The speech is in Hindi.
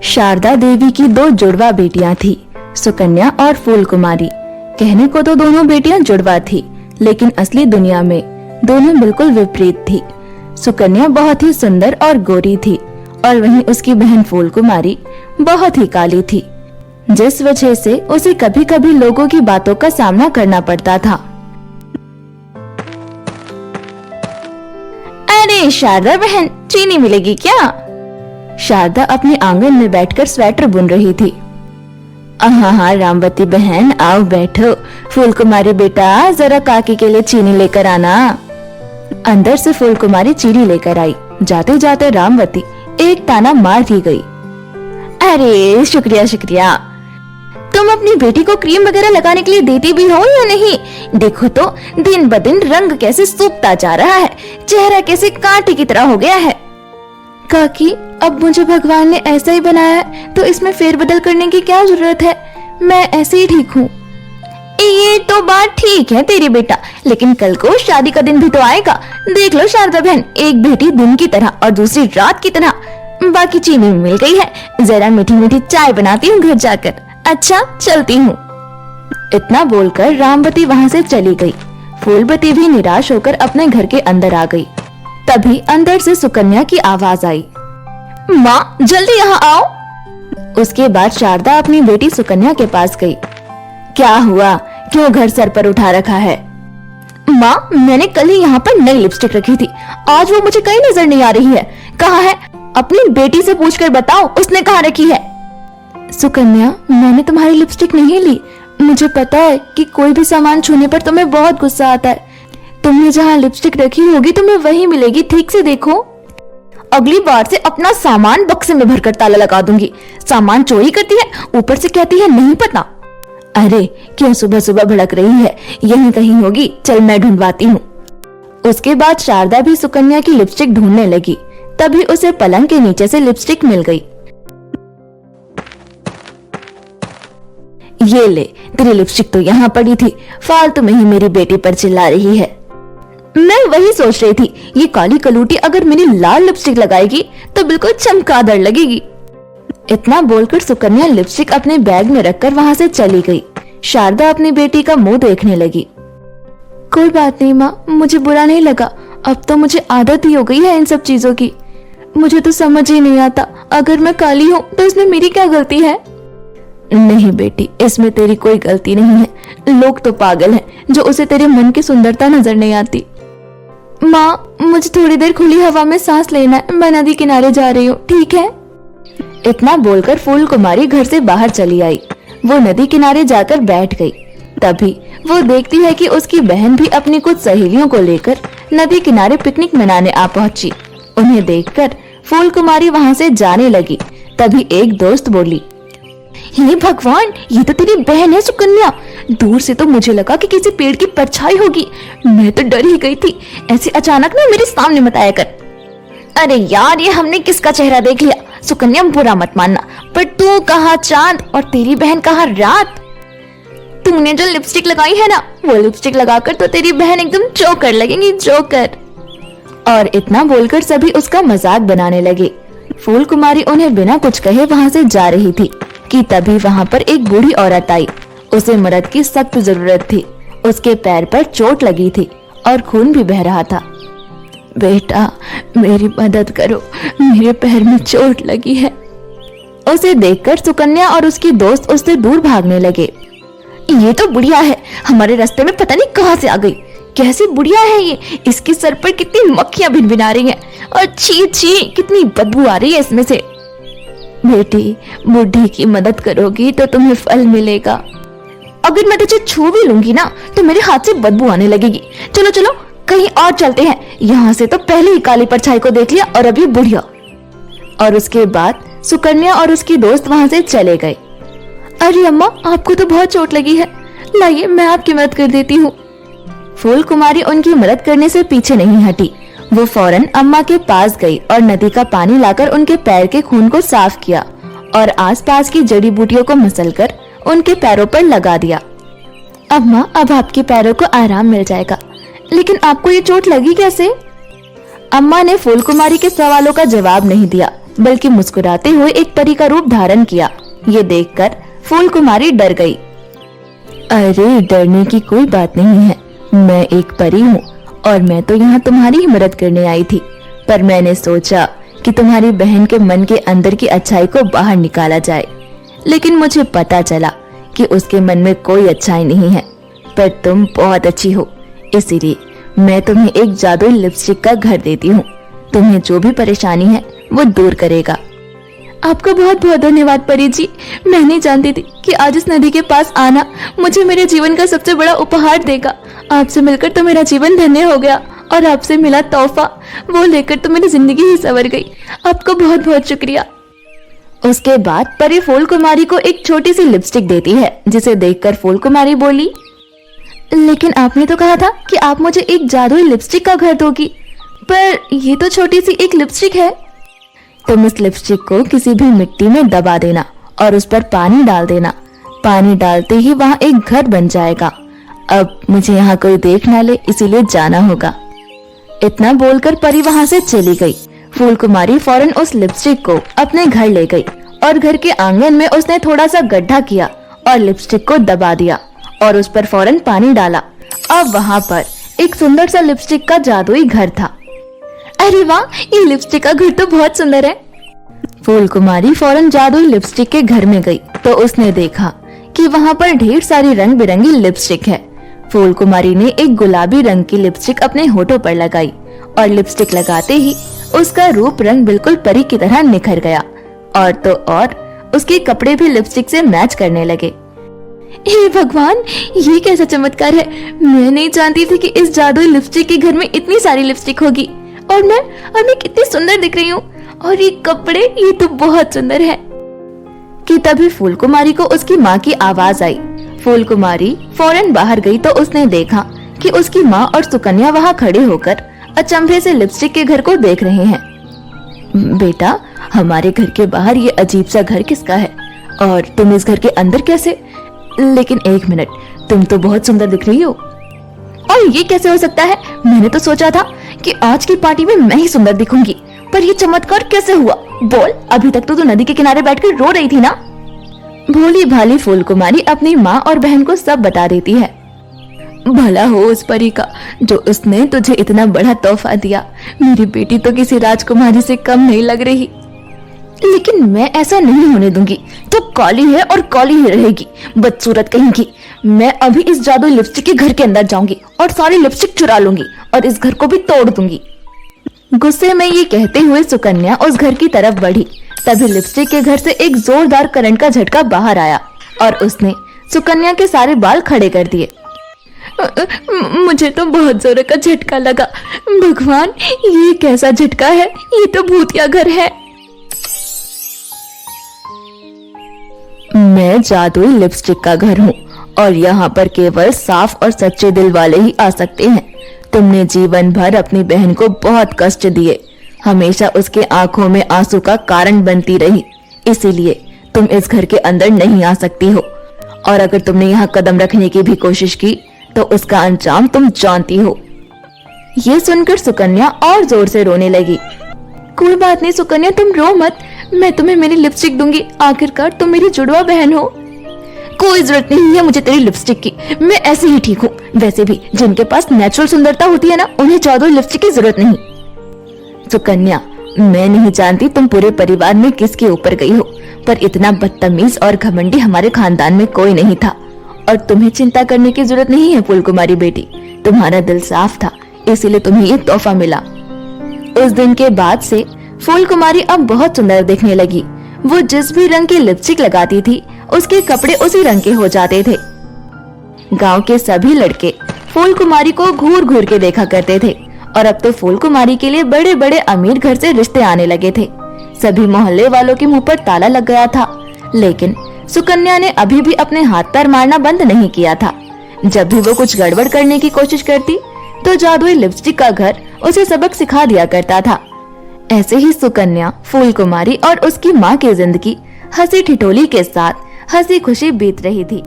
शारदा देवी की दो जुड़वा बेटियां थी, सुकन्या और फूल कुमारी। कहने को तो दोनों बेटियां जुड़वा थी, लेकिन असली दुनिया में दोनों बिल्कुल विपरीत थी। सुकन्या बहुत ही सुंदर और गोरी थी और वहीं उसकी बहन फूल कुमारी बहुत ही काली थी, जिस वजह से उसे कभी कभी लोगों की बातों का सामना करना पड़ता था। अरे शारदा बहन, चीनी मिलेगी क्या? शारदा अपने आंगन में बैठकर स्वेटर बुन रही थी। हाँ रामवती बहन, आओ बैठो। फूल कुमारी बेटा, जरा काकी के लिए चीनी लेकर आना। अंदर से फूल कुमारी चीनी लेकर आई। जाते जाते रामवती एक ताना मार दी गई। अरे शुक्रिया शुक्रिया, तुम अपनी बेटी को क्रीम वगैरह लगाने के लिए देती भी हो या नहीं? देखो तो दिन ब दिन रंग कैसे सूखता जा रहा है, चेहरा कैसे कांटे की तरह हो गया है। काकी, अब मुझे भगवान ने ऐसा ही बनाया है तो इसमें फेरबदल करने की क्या जरूरत है? मैं ऐसे ही ठीक हूँ। ये तो बात ठीक है तेरी बेटा, लेकिन कल को शादी का दिन भी तो आएगा। देख लो शारदा बहन, एक बेटी दिन की तरह और दूसरी रात की तरह। बाकी चीनी मिल गई है, जरा मीठी मीठी चाय बनाती हूँ घर जाकर। अच्छा चलती हूँ। इतना बोलकर रामवती वहाँ से चली गई। फूलवती भी निराश होकर अपने घर के अंदर आ गई। तभी अंदर से सुकन्या की आवाज आई, माँ जल्दी यहाँ आओ। उसके बाद शारदा अपनी बेटी सुकन्या के पास गई। क्या हुआ, क्यों घर सर पर उठा रखा है? माँ, मैंने कल ही यहाँ पर नई लिपस्टिक रखी थी, आज वो मुझे कहीं नजर नहीं आ रही है। कहाँ है? अपनी बेटी से पूछकर बताओ, उसने कहाँ रखी है? सुकन्या, मैंने तुम्हारी लिपस्टिक नहीं ली। मुझे पता है कि कोई भी सामान छूने पर तुम्हें बहुत गुस्सा आता है। तुमने जहाँ लिपस्टिक रखी होगी तुम्हें वही मिलेगी, ठीक से देखो। अगली बार से अपना सामान बक्से में भरकर ताला लगा दूंगी। सामान चोरी करती है, ऊपर से कहती है नहीं पता। अरे क्यों सुबह सुबह भड़क रही है? यहीं कहीं होगी, चल मैं ढूंढवाती हूँ। उसके बाद शारदा भी सुकन्या की लिपस्टिक ढूंढने लगी। तभी उसे पलंग के नीचे से लिपस्टिक मिल गई। ये ले, तेरी लिपस्टिक तो यहाँ पड़ी थी, फालतू में ही मेरी बेटी पर चिल्ला रही है। मैं वही सोच रही थी, ये काली कलूटी अगर मेरी लाल लिपस्टिक लगाएगी तो बिल्कुल चमगादड़ लगेगी। इतना बोलकर सुकन्या लिपस्टिक अपने बैग में रखकर वहाँ से चली गई। शारदा अपनी बेटी का मुंह देखने लगी। कोई बात नहीं माँ, मुझे बुरा नहीं लगा। अब तो मुझे आदत ही हो गई है इन सब चीजों की। मुझे तो समझ ही नहीं आता, अगर मैं काली हूँ तो इसमें मेरी क्या गलती है? नहीं बेटी, इसमें तेरी कोई गलती नहीं है। लोग तो पागल हैं जो उसे तेरे मन की सुंदरता नजर नहीं आती। माँ, मुझे थोड़ी देर खुली हवा में सांस लेना है, मैं नदी किनारे जा रही हूँ, ठीक है? इतना बोलकर फूल कुमारी घर से बाहर चली आई। वो नदी किनारे जाकर बैठ गई। तभी वो देखती है कि उसकी बहन भी अपनी कुछ सहेलियों को लेकर नदी किनारे पिकनिक मनाने आ पहुंची। उन्हें देखकर फूल कुमारी वहां से जाने लगी। तभी एक दोस्त बोली, हे भगवान, ये तो तेरी बहन है सुकन्या। दूर से तो मुझे लगा कि किसी पेड़ की परछाई होगी। मैं तो डर ही गई थी। ऐसे अचानक ना मेरे सामने मत आया कर। अरे यार, ये हमने किसका चेहरा देख लिया? सुकन्या बुरा मत मानना, पर तू कहाँ चांद और तेरी बहन कहाँ रात। तूने जो लिपस्टिक लगाई है ना, वो लिपस्टिक लगाकर तो तेरी बहन एकदम जोकर लगेगी, जोकर। और इतना बोलकर सभी उसका मजाक बनाने लगे। फूल कुमारी उन्हें बिना कुछ कहे वहां से जा रही थी कि तभी वहां पर एक बूढ़ी औरत आई। उसे मदद की सख्त जरूरत थी। उसके पैर पर चोट लगी थी और खून भी बह रहा था। बेटा, मेरी मदद करो, मेरे पैर में चोट लगी है। उसे देखकर सुकन्या और उसकी दोस्त उससे दूर भागने लगे। ये तो बुढ़िया है, हमारे रास्ते में पता नहीं कहां से आ गई। कैसी बुढ़िया है ये? इसके सर पर कितनी मक्खियां भिनभिना रही हैं और छी छी कितनी बदबू आ रही है इसमें से। बेटी, बुढ़ी की मदद करोगी तो तुम्हें फल मिलेगा। अगर मैं तुझे छू भी लूंगी ना तो मेरे हाथ से बदबू आने लगेगी। चलो चलो कहीं और चलते हैं, यहाँ से तो पहले ही काली परछाई को देख लिया और अभी बुढ़िया। और उसके बाद सुकन्या और उसकी दोस्त वहां से चले गए। अरे अम्मा, आपको तो बहुत चोट लगी है, लाइए मैं आपकी मदद कर देती हूँ। फूल कुमारी उनकी मदद करने से पीछे नहीं हटी। वो फौरन अम्मा के पास गई और नदी का पानी लाकर उनके पैर के खून को साफ किया और आसपास की जड़ी बूटियों को मसलकर उनके पैरों पर लगा दिया। अम्मा, अब आपके पैरों को आराम मिल जाएगा। लेकिन आपको ये चोट लगी कैसे? अम्मा ने फूल कुमारी के सवालों का जवाब नहीं दिया। बल्कि मुस्कुराते हुए एक परी का रूप धारण किया। ये देखकर फूल कुमारी डर गई। अरे डरने की कोई बात नहीं है, मैं एक परी हूँ और मैं तो यहाँ तुम्हारी ही मदद करने आई थी। पर मैंने सोचा कि तुम्हारी बहन के मन के अंदर की अच्छाई को बाहर निकाला जाए, लेकिन मुझे पता चला कि उसके मन में कोई अच्छाई नहीं है। पर तुम बहुत अच्छी हो, इसीलिए मैं तुम्हें एक जादुई लिपस्टिक का घर देती हूँ। तुम्हें जो भी परेशानी है वो दूर करेगा। आपका बहुत बहुत धन्यवाद परी जी। मैं नहीं जानती थी कि आज इस नदी के पास आना मुझे मेरे जीवन का सबसे बड़ा उपहार देगा। आपसे मिलकर तो मेरा जीवन धन्य हो गया और आपसे मिला तोहफा वो लेकर तो मेरी जिंदगी ही संवर गई। आपका बहुत बहुत शुक्रिया। उसके बाद परी फूल कुमारी को एक छोटी सी लिपस्टिक देती है, जिसे देखकर फूल कुमारी बोली, लेकिन आपने तो कहा था कि आप मुझे एक जादुई लिपस्टिक का घर दोगी, पर ये तो छोटी सी एक लिपस्टिक है। तुम इस लिपस्टिक को किसी भी मिट्टी में दबा देना और उस पर पानी डाल देना। पानी डालते ही वहाँ एक घर बन जाएगा। अब मुझे यहाँ कोई देख ना ले, इसीलिए जाना होगा। इतना बोलकर परी वहाँ से चली गई। फूल कुमारी फौरन उस लिपस्टिक को अपने घर ले गई और घर के आंगन में उसने थोड़ा सा गड्ढा किया और लिपस्टिक को दबा दिया और उस पर फौरन पानी डाला। अब वहाँ पर एक सुंदर सा लिपस्टिक का जादुई घर था। अरे वाह, ये लिपस्टिक का घर तो बहुत सुंदर है। फूल कुमारी फौरन जादुई लिपस्टिक के घर में गई तो उसने देखा कि वहाँ पर ढेर सारी रंग बिरंगी लिपस्टिक है। फूल कुमारी ने एक गुलाबी रंग की लिपस्टिक अपने होठों पर लगाई और लिपस्टिक लगाते ही उसका रूप रंग बिल्कुल परी की तरह निखर गया और तो और उसके कपड़े भी लिपस्टिक से मैच करने लगे। हे भगवान, ये कैसा चमत्कार है। मैं नहीं जानती थी कि इस जादुई लिपस्टिक के घर में इतनी सारी लिपस्टिक होगी और मैं कितनी सुंदर दिख रही हूँ। और ये कपड़े, ये तो बहुत सुंदर है। कि तभी फूल कुमारी को उसकी माँ की आवाज आई। फूल कुमारी फौरन बाहर गई तो उसने देखा कि उसकी माँ और सुकन्या वहाँ खड़े होकर अचंभे से लिपस्टिक के घर को देख रहे हैं। बेटा, हमारे घर के बाहर ये अजीब सा घर किसका है और तुम इस घर के अंदर कैसे? लेकिन एक मिनट, तुम तो बहुत सुंदर दिख रही हो। और ये कैसे हो सकता है? मैंने तो सोचा था कि आज की पार्टी में मैं ही सुंदर दिखूंगी, पर ये चमत्कार कैसे हुआ? बोल, अभी तक तो तू नदी के किनारे बैठकर रो रही थी ना? भोली भाली फूल कुमारी अपनी माँ और बहन को सब बता देती है। भला हो उस परी का जो उसने तुझे इतना बड़ा तोहफा दिया। मेरी बेटी तो किसी राजकुमारी से कम नहीं लग रही। लेकिन मैं ऐसा नहीं होने दूंगी। तो काली है और काली ही रहेगी, बदसूरत कहेंगी। मैं अभी इस जादुई लिपस्टिक के घर के अंदर जाऊंगी और सारी लिपस्टिक चुरा लूंगी और इस घर को भी तोड़ दूंगी। गुस्से में ये कहते हुए सुकन्या उस घर की तरफ बढ़ी। तभी लिपस्टिक के घर से एक जोरदार करंट का झटका बाहर आया और उसने सुकन्या के सारे बाल खड़े कर दिए। मुझे तो बहुत जोर का झटका लगा। भगवान, ये कैसा झटका है? ये तो भूतिया घर है। मैं जादुई लिपस्टिक का घर हूँ और यहाँ पर केवल साफ और सच्चे दिल वाले ही आ सकते हैं। तुमने जीवन भर अपनी बहन को बहुत कष्ट दिए, हमेशा उसके आंखों में आंसू का कारण बनती रही, इसीलिए तुम इस घर के अंदर नहीं आ सकती हो। और अगर तुमने यहाँ कदम रखने की भी कोशिश की तो उसका अंजाम तुम जानती हो। ये सुनकर सुकन्या और जोर से रोने लगी। कोई बात नहीं सुकन्या, तुम रो मत, मैं तुम्हें मेरी लिपस्टिक दूंगी। आखिरकार तुम मेरी जुड़वा बहन हो। कोई जरूरत नहीं है मुझे तेरी लिपस्टिक की, मैं ऐसे ही ठीक हूँ। वैसे भी जिनके पास नेचुरल सुंदरता होती है ना, उन्हें जादुई लिपस्टिक की जरूरत नहीं। सुकन्या, मैं नहीं जानती तुम पूरे परिवार में किसके ऊपर गई हो, पर इतना बदतमीज और घमंडी हमारे खानदान में कोई नहीं था। और तुम्हें चिंता करने की जरूरत नहीं है फूल कुमारी बेटी, तुम्हारा दिल साफ था, इसीलिए तुम्हें ये तोहफा मिला। उस दिन के बाद से फूल कुमारी अब बहुत सुंदर दिखने लगी। वो जिस भी रंग की लिपस्टिक लगाती थी उसके कपड़े उसी रंग के हो जाते थे। गांव के सभी लड़के फूल कुमारी को घूर घूर के देखा करते थे और अब तो फूल कुमारी के लिए बड़े बड़े अमीर घर से रिश्ते आने लगे थे। सभी मोहल्ले वालों के मुंह पर ताला लग गया था, लेकिन सुकन्या ने अभी भी अपने हाथ पैर मारना बंद नहीं किया था। जब भी वो कुछ गड़बड़ करने की कोशिश करती तो जादुई लिपस्टिक का घर उसे सबक सिखा दिया करता था। ऐसे ही सुकन्या, फूल कुमारी और उसकी माँ की जिंदगी हंसी ठिठोली के साथ हंसी खुशी बीत रही थी।